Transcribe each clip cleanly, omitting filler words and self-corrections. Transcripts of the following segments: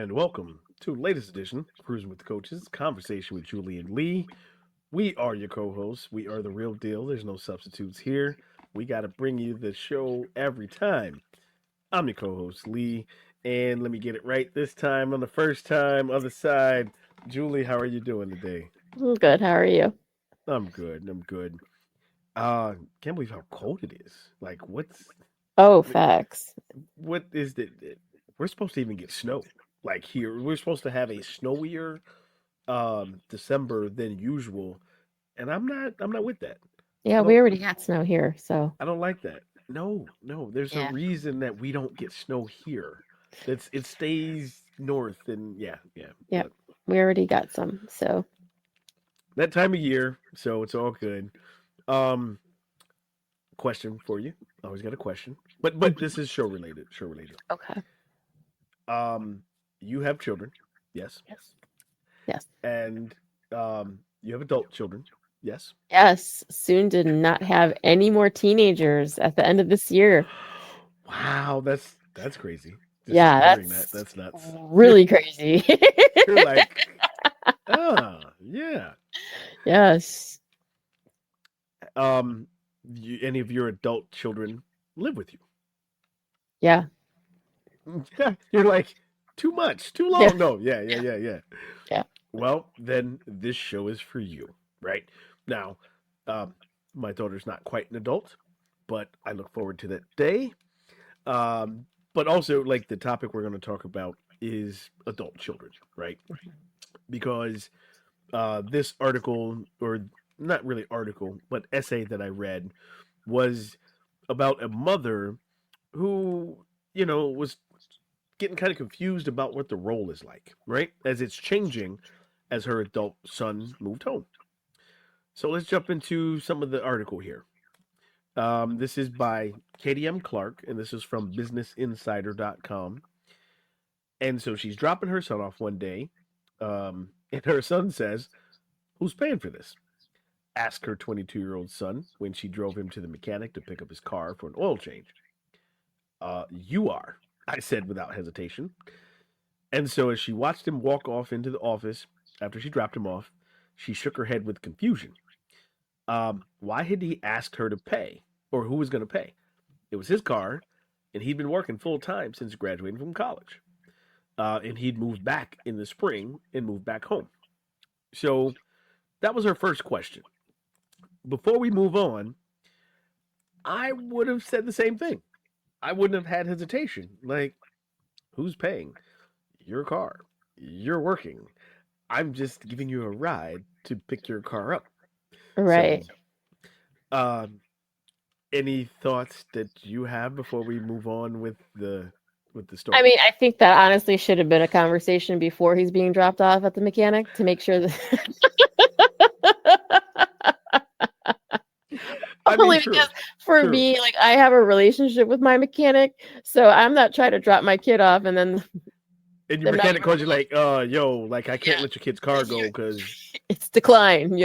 and welcome to the latest edition of Cruzin With The Coaches, conversation with Julie and Lee. We are your co-hosts. We are the real deal. There's no substitutes here. We got to bring you the show every time. I'm your co-host, Lee, and let me get it right this time on the first time, other side. Julie, how are you doing today? I'm good. How are you? I'm good. I'm good. Can't believe how cold it is. Like, Oh, facts. what is the? We're supposed to even get snow. Like here, we're supposed to have a snowier December than usual, and I'm not with that. Yeah, I we don't already got snow here, so I don't like that. No, no, there's a yeah. reason that we don't get snow here. It stays north and yeah. Yep. But We already got some. So that time of year, so it's all good. Um Question for you. Always got a question. But this is show related, show related. okay. Um you have children. Yes. Yes. Yes. And you have adult children. Yes. Yes. Soon to not have any more teenagers at the end of this year. Wow, that's crazy. Just Yeah, hearing that, that's that's nuts. really crazy. You're like, yeah. Yes. Um, any of your adult children live with you? Yeah. You're like, too much, too Yeah. long. No, yeah, yeah, Yeah. yeah, yeah. Yeah. Well, then this show is for you, right? Now, um, my daughter's not quite an adult, but I look forward to that day. But also, like, the topic we're going to talk about is adult children, right? Because this article, or not really article, but essay that I read was about a mother who, was getting kind of confused about what the role is like, right? As it's changing as her adult son moved home. So let's jump into some of the article here. This is by Katie M. Clark, and this is from BusinessInsider.com. And so she's dropping her son off one day, and her son says, "Who's paying for this?" Asked her 22-year-old son when she drove him to the mechanic to pick up his car for an oil change. You are, I said without hesitation. And so as she watched him walk off into the office after she dropped him off, she shook her head with confusion. Why had he asked her to pay? Or who was going to pay? It was his car, and he'd been working full time since graduating from college. And he'd moved back in the spring and moved back home. So that was her first question. Before we move on, I would have said the same thing. I wouldn't have had hesitation. Like, who's paying? Your car. You're working. I'm just giving you a ride to pick your car up. So, Right. um, any thoughts that you have before we move on with the I story? mean, I think that honestly should have been a conversation before he's being dropped off at the mechanic to make sure that I mean, only true, because for true. me, like I have a relationship with my mechanic, so I'm not trying to drop my kid off and then And your them not mechanic even calls you like, yo, like I can't yeah, let your kid's car go you're, because it's declined.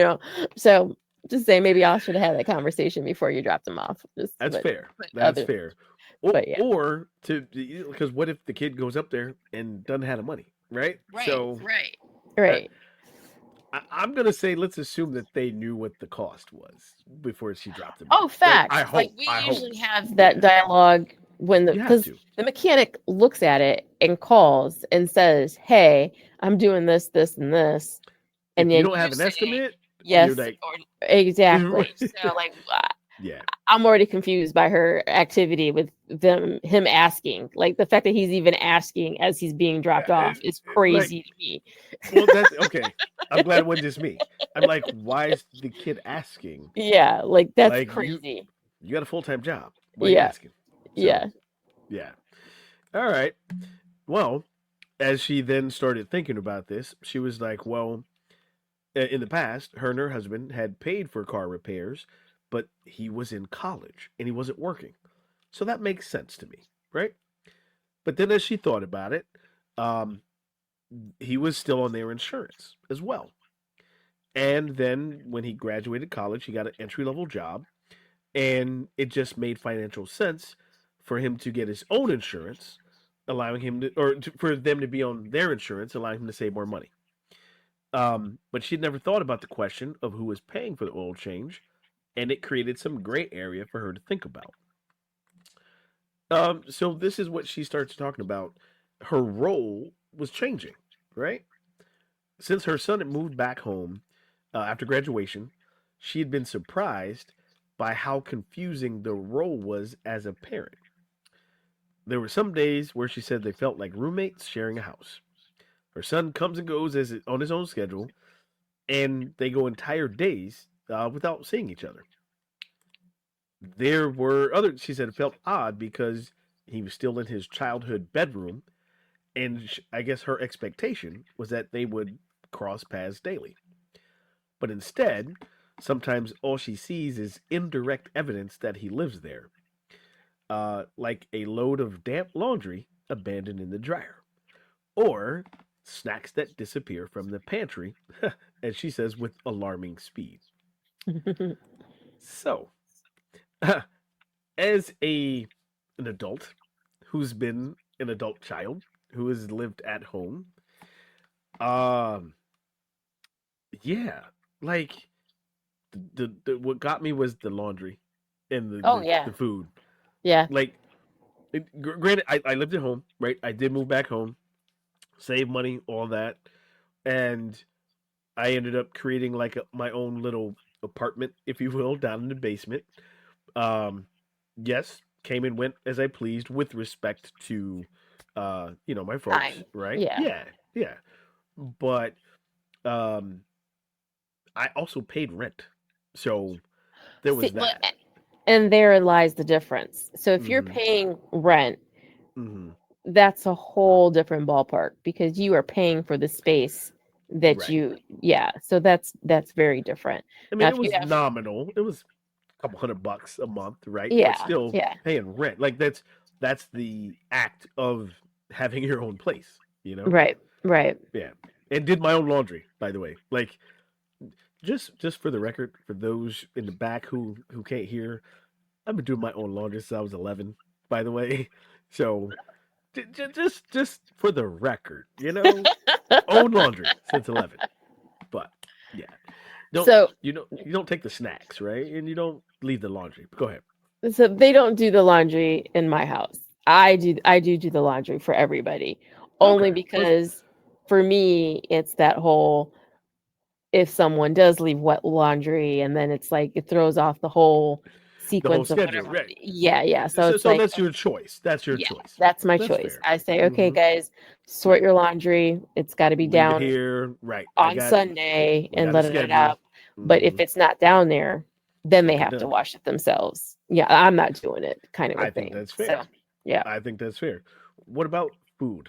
So just say maybe I should have had that conversation before you dropped him off. Just that's fair. but That's other fair. but yeah. Or to because what if the kid goes up there and doesn't have the money, right? Right, So right. uh, Right. I'm gonna say let's assume that they knew what the cost was before she dropped them Oh, off. Right? facts. I Like hope. we I hope. usually have that Yeah, dialogue when you have because to. the mechanic looks at it and calls and says, "Hey, I'm doing this, this, and this," and If you then don't you have an say estimate, you're yes like, or exactly. So like yeah, I'm already confused by her activity with him asking. Like the fact that he's even asking as he's being dropped off is like, crazy to me. well, that's okay. I'm glad it wasn't just me. I'm like, why is the kid asking? Yeah, like that's Like crazy. you got a full time job. Why are you Yeah, asking? So yeah. yeah, all right. Well, as she then started thinking about this, she was like, well, in the past, her and her husband had paid for car repairs, but he was in college and he wasn't working. So that makes sense to me, right? But then as she thought about it, um, he was still on their insurance as well. And then when he graduated college, he got an entry level job, and it just made financial sense for him to get his own insurance allowing him to, for them to be on their insurance, allowing him to save more money. But she'd never thought about the question of who was paying for the oil change, and it created some gray area for her to think about. So this is what she starts talking about. Her role was changing, right? Since her son had moved back home after graduation, she had been surprised by how confusing the role was as a parent. There were some days where she said they felt like roommates sharing a house. Her son comes and goes on his own schedule, and they go entire days without seeing each other. There were other, she said, it felt odd because he was still in his childhood bedroom, and I guess her expectation was that they would cross paths daily. But instead, sometimes all she sees is indirect evidence that he lives there, like a load of damp laundry abandoned in the dryer, or snacks that disappear from the pantry, as she says, with alarming speed. So, as an adult who's been an adult child who has lived at home, um, yeah, like what got me was the laundry and Oh yeah, the food. yeah. Like, granted, I lived at home, right? I did move back home, save money, all that, and I ended up creating like my own little apartment, if you will, down in the basement. Um, yes, came and went as I pleased with respect to, my folks, Time. right? Yeah. Yeah, yeah. But um, I also paid rent, so there See, was that. and there lies the difference. So if you're Mm-hmm. paying rent, Mm-hmm. that's a whole different ballpark because you are paying for the space that Right. yeah, so that's very different. I Now mean, if it you was have nominal. It was a couple $100 a month, right? But yeah, still yeah. paying rent. Like that's the act of having your own place, you know? Right, right. Yeah. And did my own laundry, by the way. Like just for the record, for those in the back who can't hear, I've been doing my own laundry since I was 11, by the way. So just for the record, own laundry since 11. But yeah, don't So you don't take the snacks, right? And you don't leave the laundry. Go ahead. so they don't do the laundry in my house. I do the laundry for everybody. Only Okay, well, because for me it's that whole if someone does leave wet laundry and then it's like it throws off the whole the whole sequence of schedule, whatever. right? Yeah, yeah. So So it's so like that's your choice. That's your yeah, choice. that's my That's choice. fair. I say, okay, Mm-hmm. guys, sort Right. your laundry. It's got to be Leave it down here. Right. on Sunday We and got a let it schedule. out. But if Mm-hmm. it's not down there, then they Don't get have to done. wash it themselves. Yeah, I'm not doing it, kind of a I think thing. that's So, fair. yeah. I think that's fair. What about food?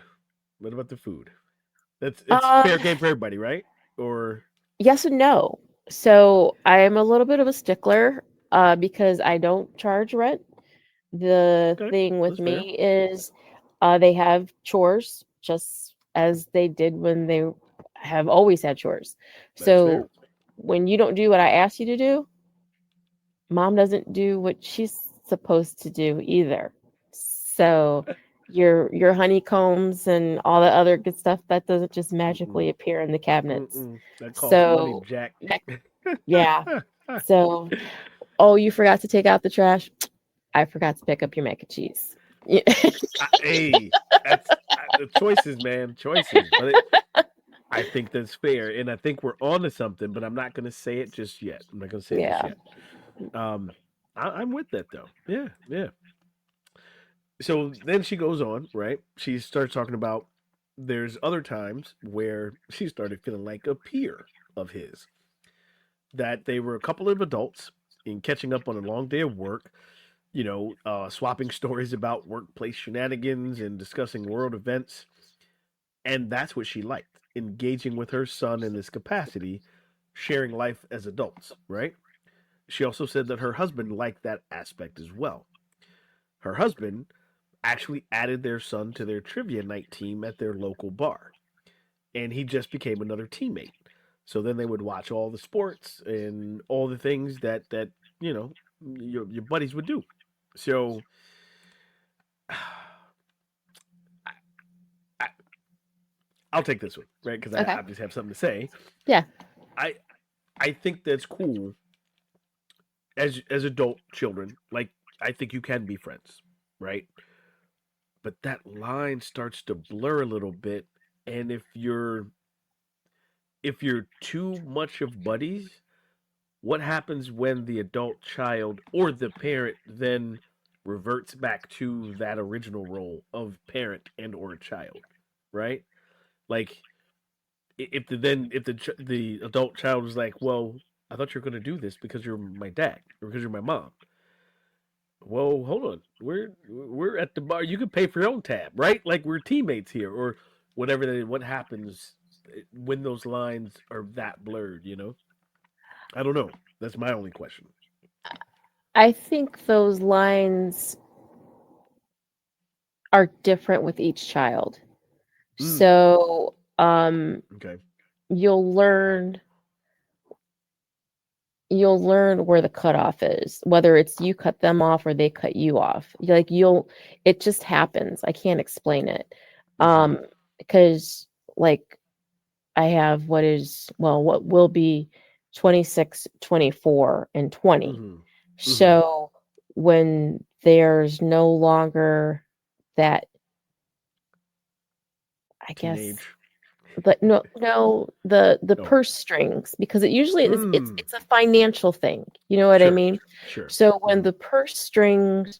What about the food? It's Um, fair game for everybody, right? Or yes and no. So I am a little bit of a stickler because I don't charge rent. The okay, thing with that's fair. me is they have chores just as they did when they have always had chores. That's fair. So when you don't do what I ask you to do, mom doesn't do what she's supposed to do either. So your honeycombs and all the other good stuff that doesn't just Mm-mm. magically appear in the cabinets. Mm-mm. That costs money, So Jack. yeah. So oh, you forgot to take out the trash. I forgot to pick up your mac and cheese. Yeah. Hey, that's the choices, man. Choices, but I think that's fair, and I think we're on to something. But I'm not going to say it just yet. I'm not going to say it just Yeah. yet. Um, I'm with that though. Yeah, yeah. So then she goes on, right? She starts talking about there's other times where she started feeling like a peer of his. That they were a couple of adults in catching up on a long day of work, swapping stories about workplace shenanigans and discussing world events. And that's what she liked, engaging with her son in this capacity, sharing life as adults, right? She also said that her husband liked that aspect as well. Her husband actually added their son to their trivia night team at their local bar, and he just became another teammate. So then they would watch all the sports and all the things that you know your buddies would do. So I'll take this one, right? Because Okay. I just have something to say. Yeah. I I think that's cool as adult children. Like I think you can be friends, right? But that line starts to blur a little bit, and if you're too much of buddies, what happens when the adult child or the parent then reverts back to that original role of parent and or child, right? Like if the adult child was like, well, I thought you were going to do this because you're my dad or because you're my mom. Well, hold on, we're at the bar. You can pay for your own tab, right? Like we're teammates here, or whatever. What happens when those lines are that blurred? I don't know. That's my only question. I think those lines are different with each child. Mm, So okay. you'll learn where the cutoff is, whether it's you cut them off or they cut you off. It just happens. I can't explain it. Mm-hmm. Because like I have what will be 26, 24, and 20. Mm-hmm. Mm-hmm. So when there's no longer that, I guess, Teenage. but no, the Oh. purse strings, because it usually is Mm. it's a financial thing. You know what I Sure. mean? Sure. So when Mm-hmm. the purse strings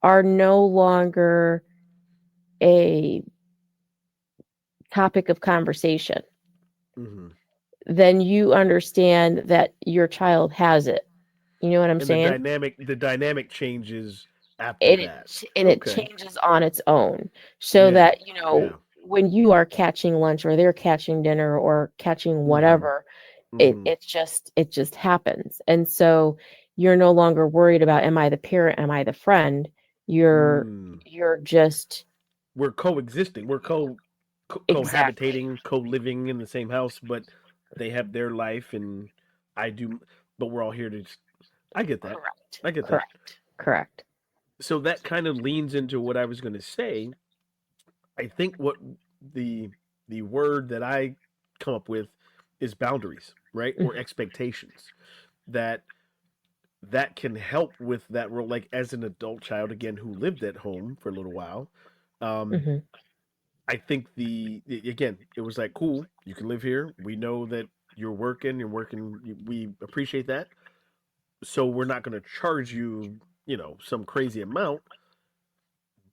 are no longer a topic of conversation, Mm-hmm. then you understand that your child has it. You know what I'm And the saying? dynamic changes after and that. it Okay. changes on its own, so Yeah. that Yeah. when you are catching lunch or they're catching dinner or catching Mm-hmm. whatever, it Mm-hmm. it just it just happens. And so you're no longer worried about, am I the parent, am I the friend? you're Mm. you're just We're coexisting. We're exactly cohabitating, co-living in the same house, but they have their life and I do. But we're all here to. I get that. correct, I get that. correct. So that kind of leans into what I was going to say. I think what the the word that I come up with is boundaries, right? Or Mhm, expectations. That that can help with that role. Like as an adult child, again, who lived at home for a little while, um, mhm, I think again, it was like, cool, you can live here. We know that you're working. We appreciate that. So we're not going to charge you, some crazy amount,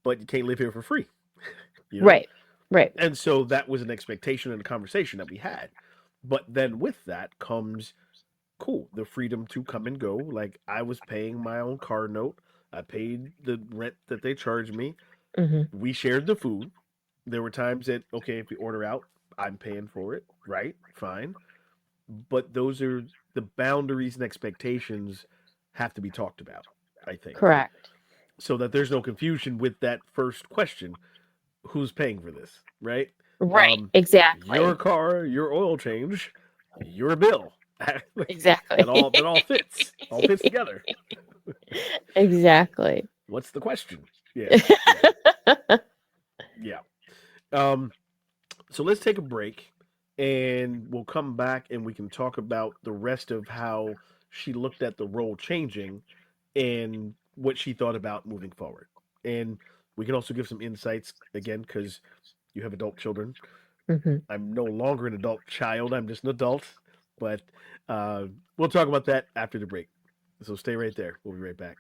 but you can't live here for free, you know? right, right. And so that was an expectation and a conversation that we had. But then with that comes, cool, the freedom to come and go. Like I was paying my own car note. I paid the rent that they charged me. Hmm. We shared the food. There were times that, okay, if we order out, I'm paying for it. Right? Fine. But those are the boundaries and expectations have to be talked about, I think. Correct. So that there's no confusion with that first question: who's paying for this, right? Right, Um, your exactly. car, your oil change, your bill. Exactly. That all fits together. Exactly. What's the question? Yeah, yeah, yeah. Um, so let's take a break, and we'll come back and we can talk about the rest of how she looked at the role changing and what she thought about moving forward. And we can also give some insights again because you have adult children. Hmm. I'm no longer an adult child. I'm just an adult. But uh, we'll talk about that after the break. So stay right there. We'll be right back.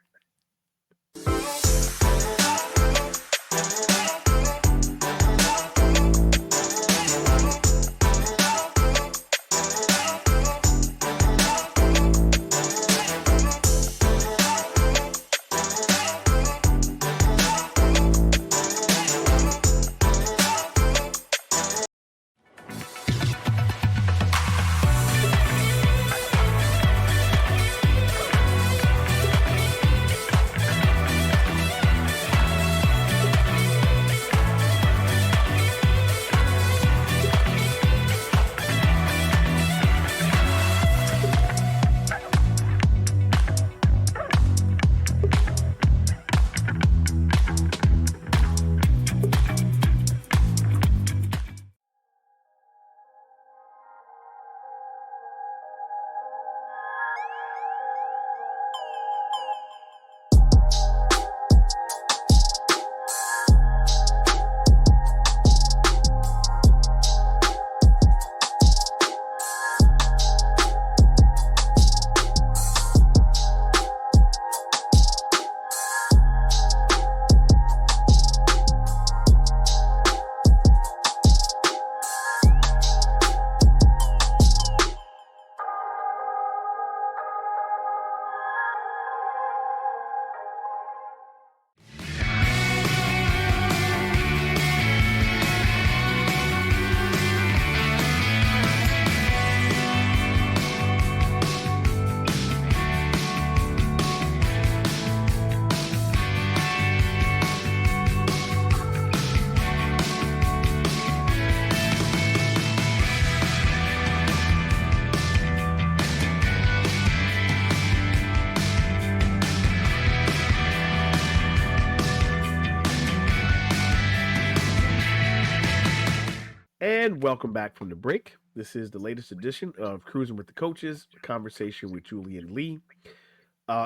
And welcome back from the break. This is the latest edition of Cruzin With The Coaches, a conversation with Julie and Lee.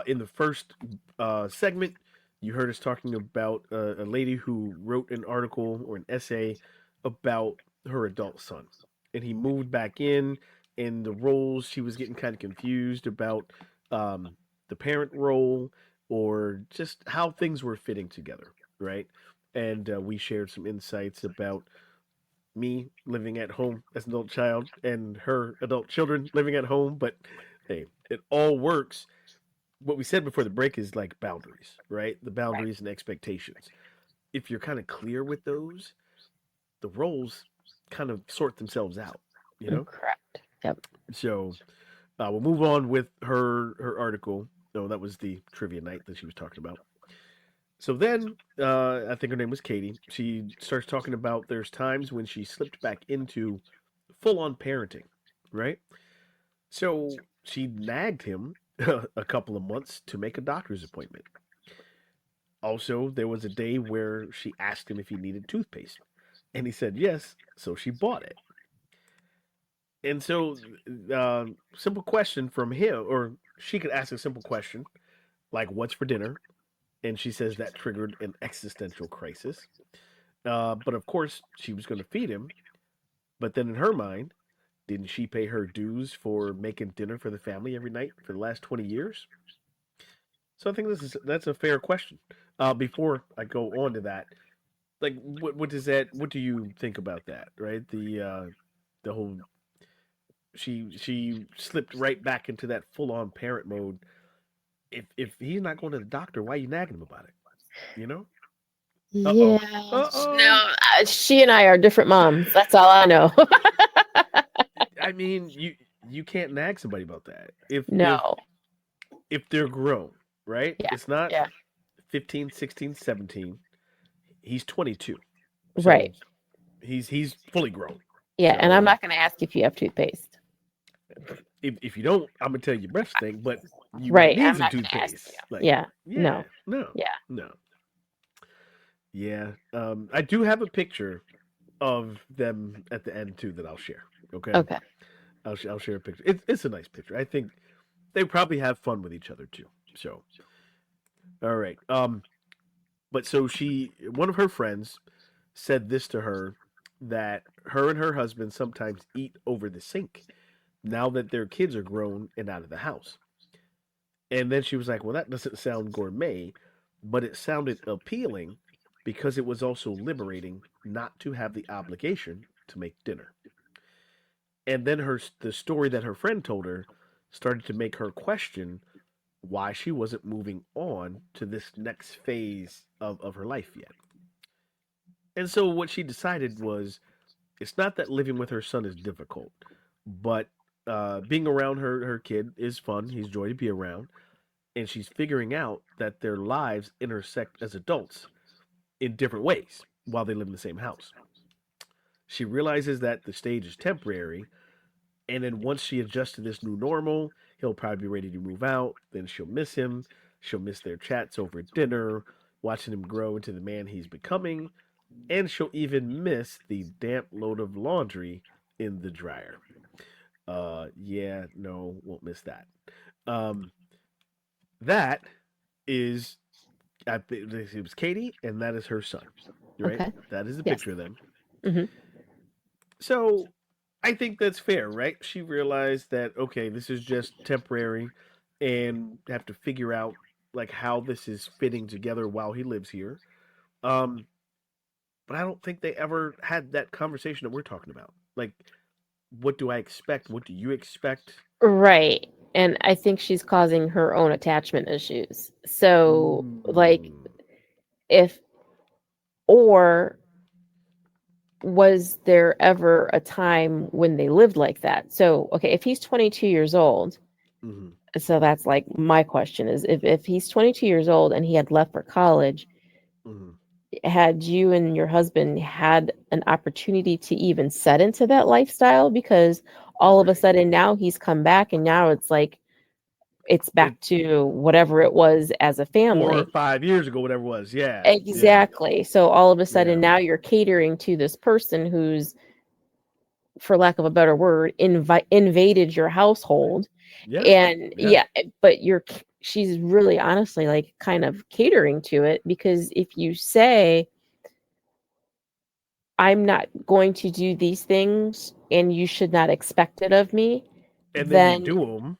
In the first segment, you heard us talking about a lady who wrote an article or an essay about her adult son. And he moved back in the roles. She was getting kind of confused about the parent role or just how things were fitting together, right? And we shared some insights about me living at home as an adult child and her adult children living at home. But hey, it all works. What we said before the break is like boundaries, right? The Right. boundaries and expectations. If you're kind of clear with those, the roles kind of sort themselves out, you know? Correct. Yep. So we'll move on with her article. No, that was the trivia night that she was talking about. So then, I think her name was Katie. She starts talking about there's times when she slipped back into full on parenting, right? So she nagged him a couple of months to make a doctor's appointment. Also, there was a day where she asked him if he needed toothpaste, and he said yes, so she bought it. And so, simple question from him, or she could ask a simple question like, "What's for dinner?" And she says that triggered an existential crisis. But of course, she was going to feed him. But then in her mind, didn't she pay her dues for making dinner for the family every night for the last 20 years? So I think that's a fair question. Before I go on to that, like what do you think about that, right? The whole she slipped right back into that full on parent mode. If he's not going to the doctor, why are you nagging him about it? You know? Uh-oh. Yeah. Uh-oh. No, she and I are different moms. That's all I know. I mean, you can't nag somebody about that. No. If they're grown, right? Yeah. It's not Yeah. 15, 16, 17. He's 22. So Right. he's fully grown. Yeah. And I'm So not going to ask if you have toothpaste. if you don't, I'm gonna tell you your breath stink, but you might Right. need I'm some not going to ask you. toothpaste. Like, Yeah. yeah, No. no, Yeah. no. Yeah. I do have a picture of them at the end too that I'll share. Okay. Okay. I'll share a picture. It's a nice picture. I think they probably have fun with each other too. So all right. But so one of her friends said this to her that her and her husband sometimes eat over the sink now that their kids are grown and out of the house. And then she was like, well, that doesn't sound gourmet, but it sounded appealing because it was also liberating not to have the obligation to make dinner. And then the story that her friend told her started to make her question why she wasn't moving on to this next phase of her life yet. And so what she decided was it's not that living with her son is difficult, but being around her kid is fun. He's joy to be around. And she's figuring out that their lives intersect as adults in different ways while they live in the same house. She realizes that the stage is temporary, and then once she adjusts to this new normal, he'll probably be ready to move out. Then she'll miss him. She'll miss their chats over dinner, watching him grow into the man he's becoming, and she'll even miss the damp load of laundry in the dryer. Yeah, no, won't miss that. Um, that is it was Katie, and that is her son, right? Okay. That is a Yes. picture of them. Hmm. So I think that's fair, right? She realized that okay, this is just temporary, and have to figure out like how this is fitting together while he lives here. Um, but I don't think they ever had that conversation that we're talking about. Like, what do I expect? What do you expect? Right. And I think she's causing her own attachment issues. So, like, Mm, if, or was there ever a time when they lived like that? So, okay, if he's 22 years old, hmm so that's like my question is if he's 22 years old and he had left for college, hmm had you and your husband had an opportunity to even set into that lifestyle? Because all of a Right. sudden now he's come back and now it's like it's It back to whatever it was as a 4 or family. 5 years ago, whatever it was. Yeah, yeah, Exactly. So all of a yeah. sudden now you're catering to this person who's for lack of a better word, invaded your household. Yeah. And Yeah. yeah, but she's really honestly like kind of catering to it, because if you say, I'm not going to do these things and you should not expect it of me, And then you then do them.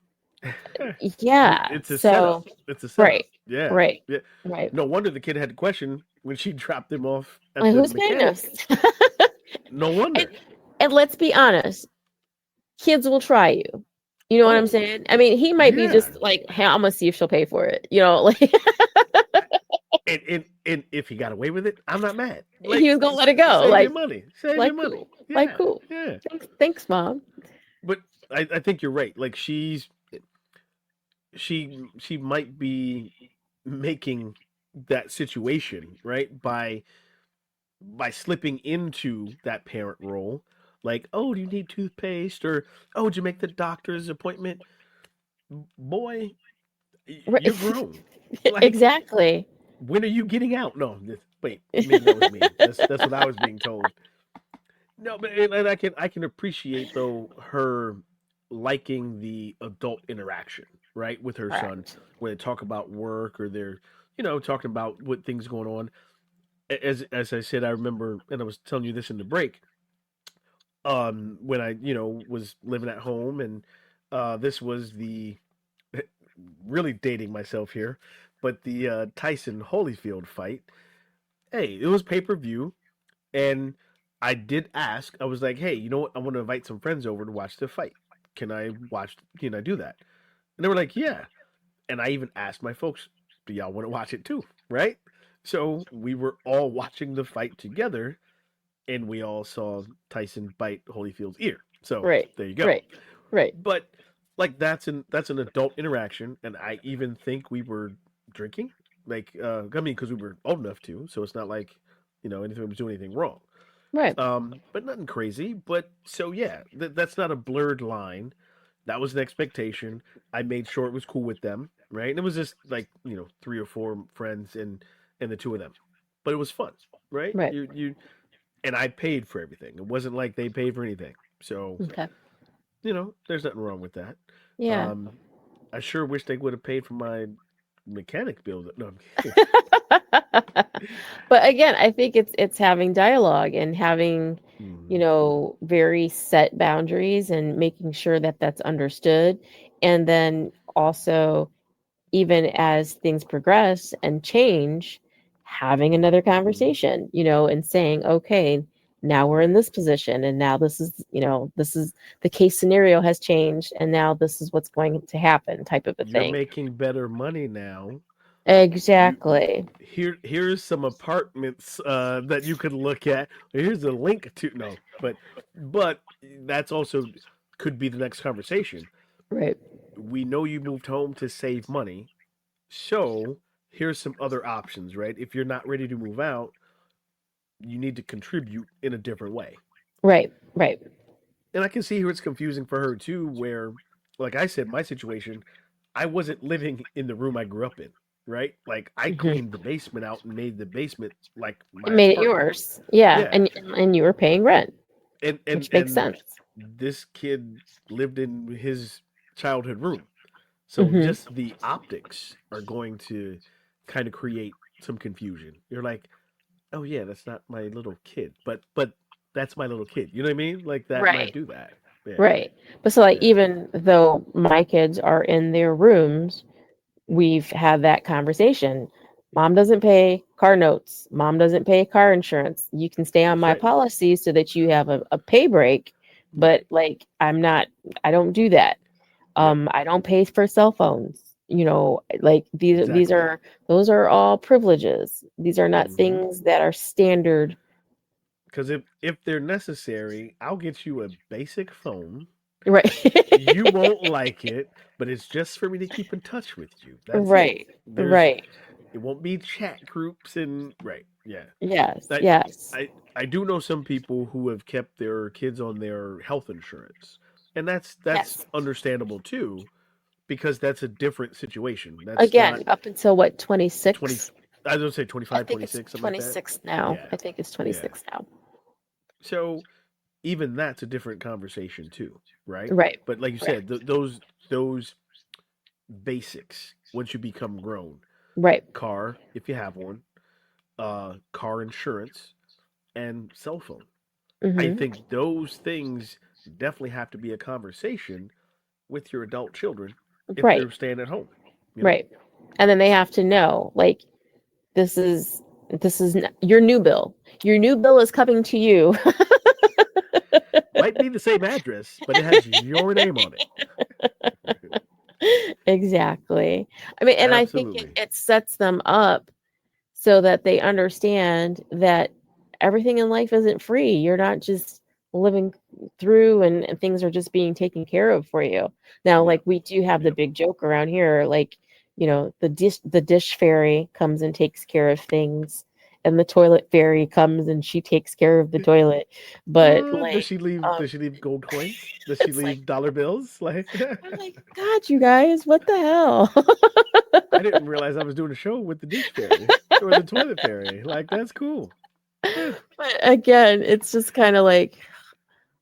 yeah. It's a setup. So It's a setup. right, Yeah. right, Yeah. right. No wonder the kid had a question when she dropped him off at Like, the who's paying this? mechanic. No and, wonder. and let's be honest, kids will try you. You know what I'm Oh, saying? I mean, he might be yeah. just like, hey, I'm gonna see if she'll pay for it. Like And if he got away with it, I'm not mad. he Like, was gonna let it go. save your money. Save your money. Cool. Like Yeah. cool. Yeah. Thanks, mom. But I think you're right. Like she might be making that situation right by slipping into that parent role. Like, oh, do you need toothpaste? Or, oh, did you make the doctor's appointment? Boy, you're Right. grown. Like, Exactly. when are you getting out? No, wait, maybe that was me. That's what I was being told. No, but and I can appreciate though her liking the adult interaction, right, with her son Correct. when they talk about work or they're talking about what things going on. As I said, I remember, and I was telling you this in the break. When I was living at home, and this was the really dating myself here, but the Tyson Holyfield fight. Hey, it was pay per view. And I did ask, I was like, hey, you know what? I want to invite some friends over to watch the fight. Can I do that? And they were like, yeah. And I even asked my folks, do y'all want to watch it too? Right? So we were all watching the fight together and we all saw Tyson bite Holyfield's ear. So Right. there you go. Right. Right. But like that's an adult interaction. And I even think we were drinking. Like, I mean, because we were old enough to. So it's not like, anything was doing anything wrong. Right. But nothing crazy. But so yeah, that's not a blurred line. That was an expectation. I made sure it was cool with them, right? And it was just like three or four friends and the two of them, but it was fun, right? Right. You and I paid for everything. It wasn't like they paid for anything, so Okay. there's nothing wrong with that. Yeah. Um, I sure wish they would have paid for my mechanic bill. No, I'm kidding. But again, I think it's having dialogue and having, Mhm. very set boundaries and making sure that that's understood. And then also, even as things progress and change, having another Mhm. conversation, and saying, okay, now we're in Right. this position, and now this is the case scenario has changed, and now this is what's going to happen, type of a You're thing. making better money now. You Exactly. here's some apartments that you could look at. Here's a link to no, but that's also could be the next conversation. Right. We know you moved home to save money, so here's some other options, right? If you're not ready to move out, you need to contribute in a different way. Right. Right. And I can see here it's confusing for her too, where, like I said, my situation, I wasn't living in the room I grew up in, right? Like I Hmm. cleaned the basement out and made the basement like It my made it apartment. yours. Yeah, Yeah, and you were paying rent, and and which makes and sense. this kid lived in his childhood room, so Hmm. just the optics are going to kind of create some confusion. You're like, oh yeah, that's not my little kid, but that's my little kid. You know what I mean? Like that might Right. do that. Yeah, Right. But so, like, yeah, even though my kids are in their rooms, we've had that conversation. Mom doesn't pay car notes. Mom doesn't pay car insurance. You can stay on that's my right. policy so that you have a pay break, but Right. like I don't do that. Yep. I don't pay for cell phones. Like these Exactly. are those are all privileges. These are not Hmm. things that are standard. Because if they're necessary, I'll get you a basic phone. You Right. won't like it, but it's just for me to keep in touch with you. That's it. Right. There's Right. it won't be chat groups and right. Yeah. Yes. I Yes. I do know some people who have kept their kids on their health insurance. And that's Yes. understandable too because that's a different situation. That's not Again, up until what, 20 26? I was going to say I 25, think it's 26, something like that. 26 now. Yeah. I think it's Yeah. 26 now. So even that's a different conversation too, right? Right. But like you Right. said, those basics once you become grown, Right. car if you have one, car insurance, and cell phone. I Hmm. think those things definitely have to be a conversation with your adult children if Right. they're staying at home. You know, Right. And then they have to know, like, this is your new bill. Your new bill is coming to you. might be the same address, but it has your name on it. Exactly. I mean, and I think it, Absolutely. it sets them up so that they understand that everything in life isn't free. You're not just living through and things are just being taken care of for you. Now, like Yep. we do have the Yep. big joke around here, like, the dish fairy comes and takes care of things, and the toilet fairy comes and she takes care of the toilet. But Does like, she leave? Does she leave gold coins? Does she it's like leave dollar bills? Like, I'm like, God, you guys, what the hell? I didn't realize I was doing a show with the dish fairy or the toilet fairy. Like, that's cool. Yeah. But again, it's just kind of like,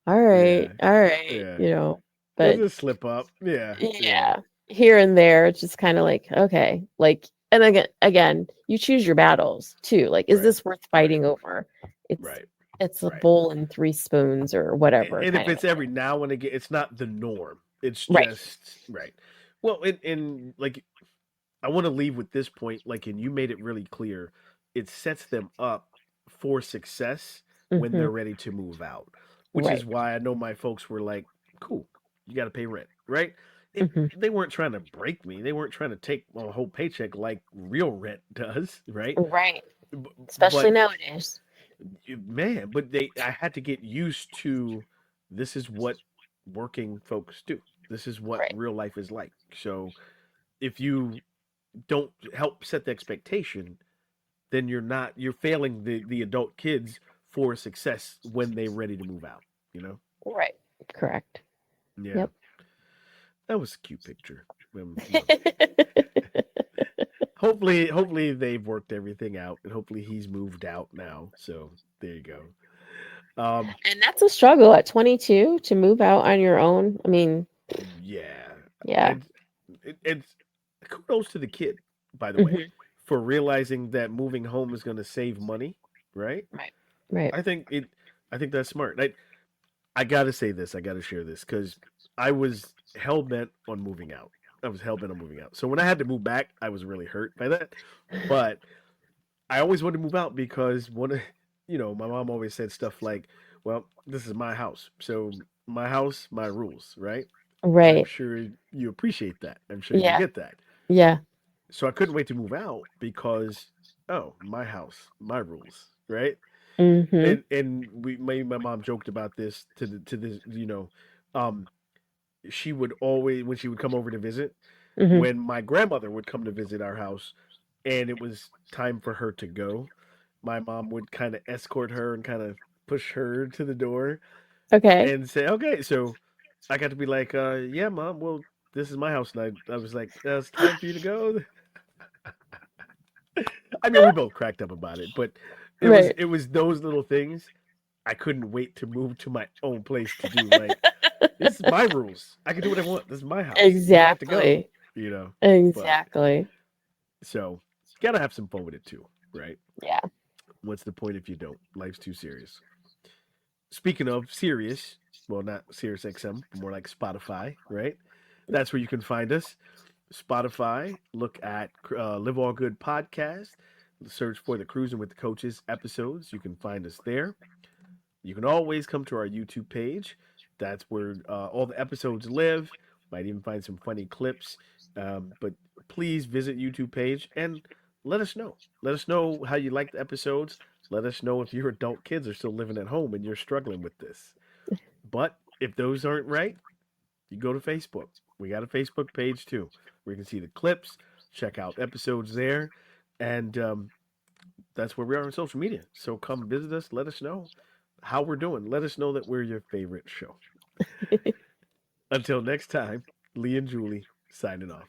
Yeah. all right, Yeah. They'll but just slip up. Yeah. Yeah. yeah, here and there, it's just kind of like, okay, like, and again, you choose your battles too. Like, is Right. this worth Right. fighting over? It's Right. it's a Right. bowl and three spoons or whatever And if kind of it's a every thing. now and again, it's not the norm. It's Right. just right. Well, and like I want to leave with this point, like, and you made it really clear. It sets them up for success when Hmm. they're ready to move out, which is Right. why I know my folks were like, "Cool, you got to pay rent, right?" It, Hmm. they weren't trying to break me. They weren't trying to take a whole paycheck like real rent does, right? Right. Especially But nowadays. man, but I had to get used to this is what working folks do. This is what Right. real life is like. So if you don't help set the expectation, then you're failing the adult kids for success when they're ready to move out. You know? Right. Correct. Yeah, Yep. that was a cute picture. Hopefully they've worked everything out, and hopefully he's moved out now. So there you go. Um, And that's a struggle at 22 to move out on your own. I mean, yeah, yeah. and it's kudos to the kid, by the way, Hmm. for realizing that moving home is going to save money. Right? Right. Right. I think it. I think that's smart. I gotta say this. I gotta share this because I was hell bent on moving out. I was hell bent on moving out. So when I had to move back, I was really hurt by that. But I always wanted to move out because my mom always said stuff like, "Well, this is my house, so my house, my rules," right? And I'm Right. sure you appreciate that. I'm sure you Yeah. get that. Yeah. So I couldn't wait to move out because, oh, my house, my rules, right? Mhm. And my mom joked about this to this, um, she would always when she would come over to visit, Mhm. when my grandmother would come to visit our house, and it was time for her to go, my mom would kind of escort her and kind of push her to the door Okay. and say, "Okay." So I got to be like, "Yeah, mom. Well, this is my house." And I was like, "It's time for you to go." I mean, we both cracked up about it, but it was Right. it was those little things. I couldn't wait to move to my own place to do. Like, this is my rules. I can do what I want. This is my house. You got to go. Exactly. You know. But Exactly. so gotta have some fun with it too, right? Yeah. What's the point if you don't? Life's too serious. Speaking of serious, well, not Sirius XM, but more like Spotify, right? That's where you can find us. Spotify, look at Live All Good podcast, search for the Cruising with the Coaches episodes. You can find us there. You can always come to our YouTube page. That's where all the episodes live. Might even find some funny clips. But please visit YouTube page and let us know. Let us know how you like the episodes. Let us know if your adult kids are still living at home and you're struggling with this. But if those aren't right, you go to Facebook. We got a Facebook page too, where you can see the clips, check out episodes there, and that's where we are on social media. So come visit us. Let us know how we're doing. Let us know that we're your favorite show. Until next time, Lee and Julie signing off.